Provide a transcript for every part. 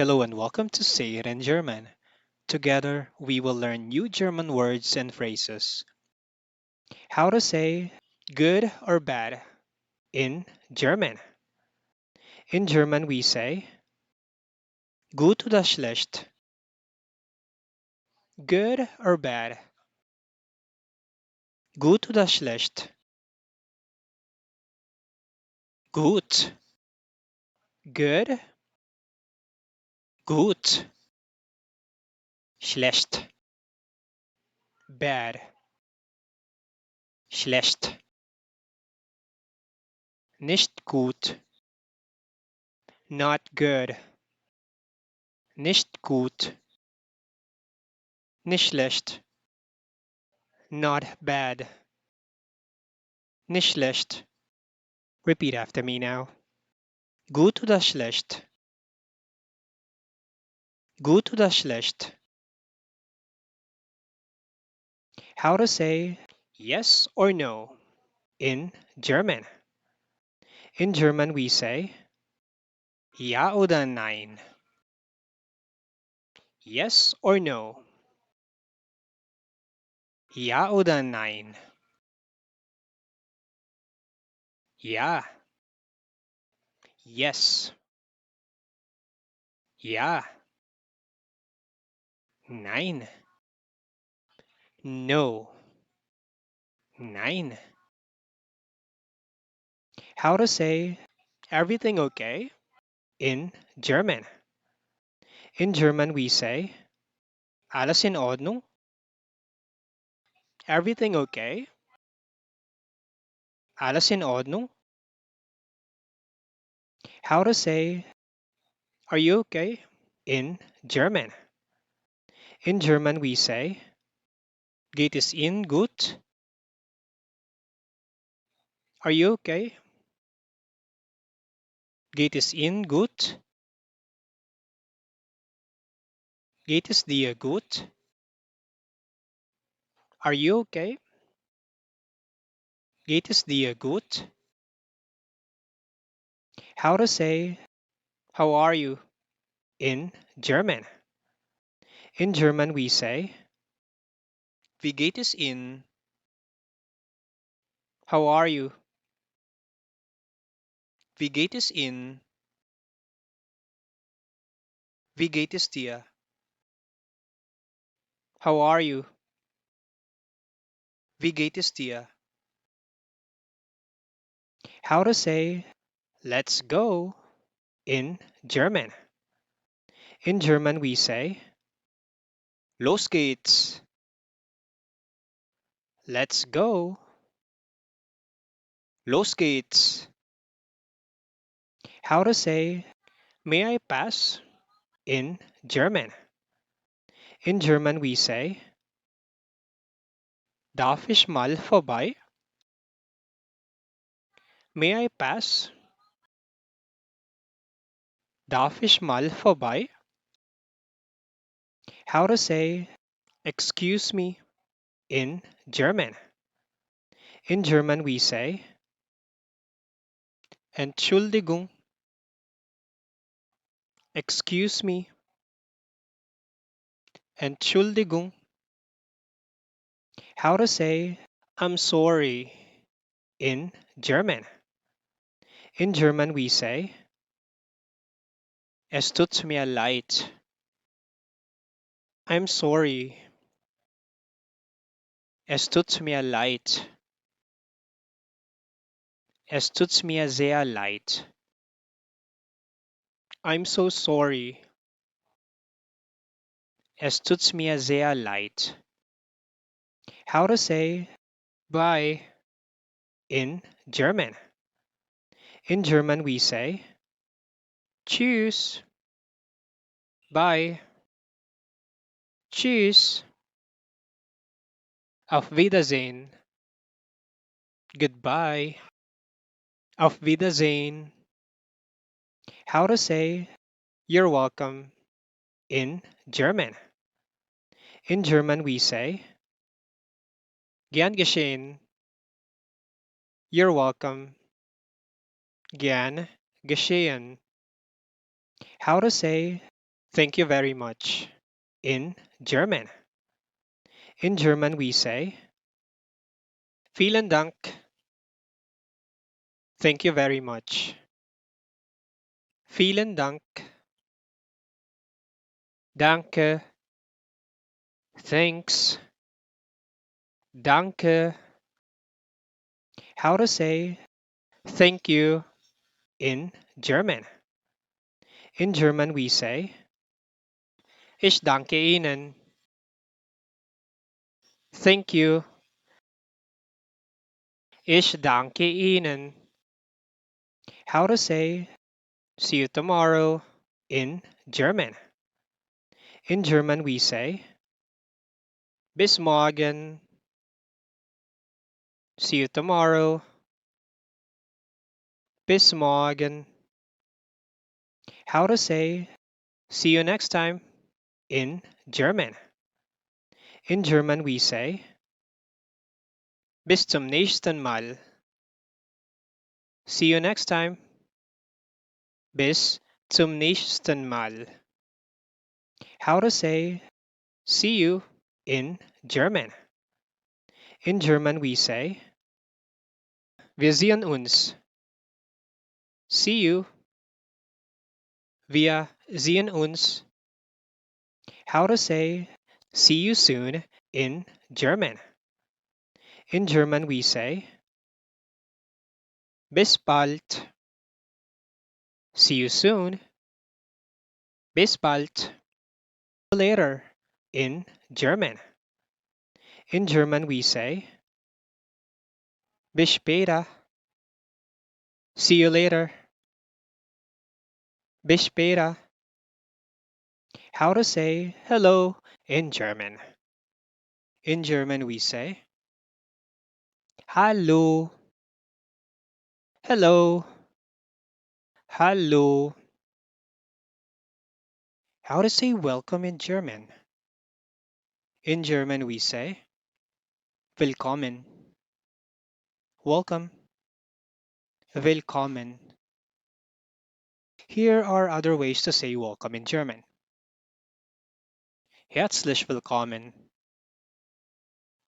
Hello and welcome to Say It in German. Together, we will learn new German words and phrases. How to say good or bad in German. In German, we say gut oder schlecht. Good or bad. Gut oder schlecht. Gut. Good. Gut. Schlecht. Bad. Schlecht. Nicht gut. Not good. Nicht gut. Nicht schlecht. Not bad. Nicht schlecht. Repeat after me now. Gut oder schlecht? Gut oder schlecht? How to say yes or no in German. In German, we say ja oder nein. Yes or no. Ja oder nein. Ja. Yes. Ja. Nein. No. Nein. How to say everything okay in German. In German, we say alles in Ordnung. Everything okay. Alles in Ordnung. How to say are you okay in German. In German, we say geht es Ihnen gut? Are you okay? Geht es Ihnen gut? Geht es dir gut? Are you okay? Geht es dir gut? How to say how are you in German. In German, we say wie geht es Ihnen? How are you? Wie geht es Ihnen? Wie geht es dir? How are you? Wie geht es dir? How to say let's go in German. In German, we say los geht's. Let's go. Los geht's. How to say may I pass in German. In German, we say darf ich mal vorbei? May I pass? Darf ich mal vorbei? How to say excuse me in German. In German, we say Entschuldigung. Excuse me. Entschuldigung. How to say I'm sorry in German. In German, we say es tut mir leid. I'm sorry. Es tut mir leid. Es tut mir sehr leid. I'm so sorry. Es tut mir sehr leid. How to say bye in German. In German, we say tschüss. Bye. Tschüss. Auf Wiedersehen. Goodbye. Auf Wiedersehen. How to say you're welcome in German. In German, we say gern geschehen. You're welcome. Gern geschehen. How to say Thank you very much. In German. In German, we say vielen Dank. Thank you very much. Vielen Dank. Danke. Thanks. Danke. How to say thank you in German. In German, we say Ich danke Ihnen. Thank you. Ich danke Ihnen. How to say see you tomorrow in German. In German, we say bis morgen. See you tomorrow. Bis morgen. How to say see you next time in German. In German, we say bis zum nächsten Mal. See you next time. Bis zum nächsten Mal. How to say see you in German. In German, we say wir sehen uns. See you. Wir sehen uns. How to say see you soon in German. In German, we say bis bald. See you soon. Bis bald. Later in German. In German, we say bis später. See you later. Bis später. How to say hello in German. In German, we say hallo. Hello. Hallo. How to say welcome in German. In German, we say willkommen. Welcome. Willkommen. Here are other ways to say welcome in German. Herzlich willkommen.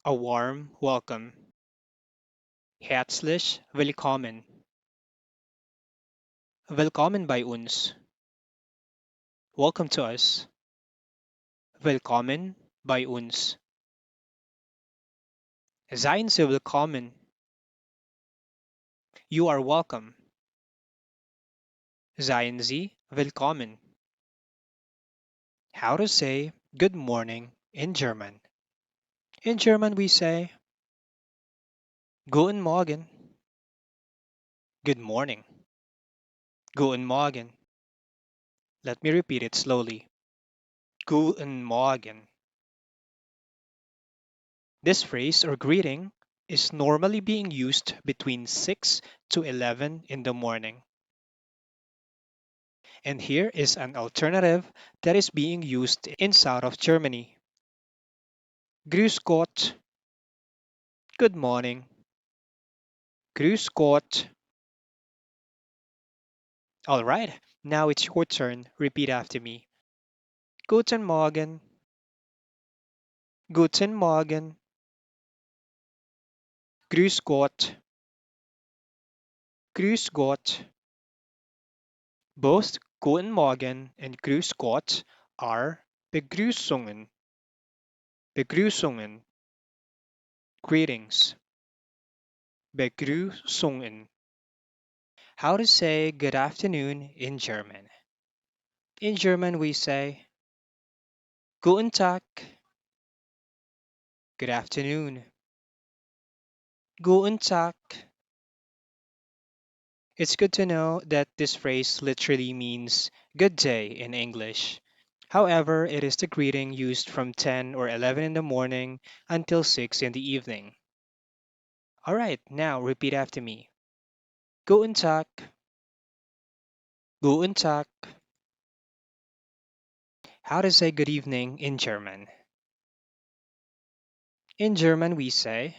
A warm welcome. Herzlich willkommen. Willkommen bei uns. Welcome to us. Willkommen bei uns. Seien Sie willkommen. You are welcome. Seien Sie willkommen. How to say good morning in German. In German, we say Guten Morgen. Good morning. Guten Morgen. Let me repeat it slowly. Guten Morgen. This phrase or greeting is normally being used between 6 to 11 in the morning. And here is an alternative that is being used in south of Germany. Grüß Gott. Good morning. Grüß Gott. All right, now it's your turn. Repeat after me. Guten Morgen. Guten Morgen. Grüß Gott. Grüß Gott. Both Guten Morgen and Grüß Gott are Begrüßungen. Begrüßungen. Greetings. Begrüßungen. How to say good afternoon in German. In German, we say Guten Tag. Good afternoon. Guten Tag. It's good to know that this phrase literally means good day in English. However, it is the greeting used from 10 or 11 in the morning until 6 in the evening. All right, now repeat after me. Guten Tag. Guten Tag. How to say good evening in German. In German, we say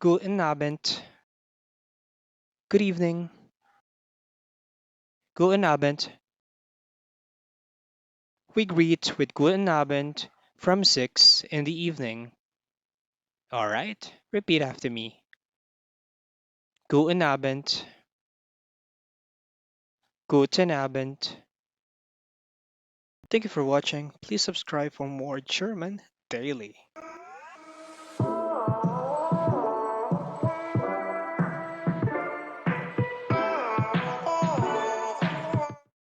Guten Abend. Good evening. Guten Abend. We greet with Guten Abend from 6 in the evening. All right, repeat after me. Guten Abend, Guten Abend. Thank you for watching. Please subscribe for more German daily.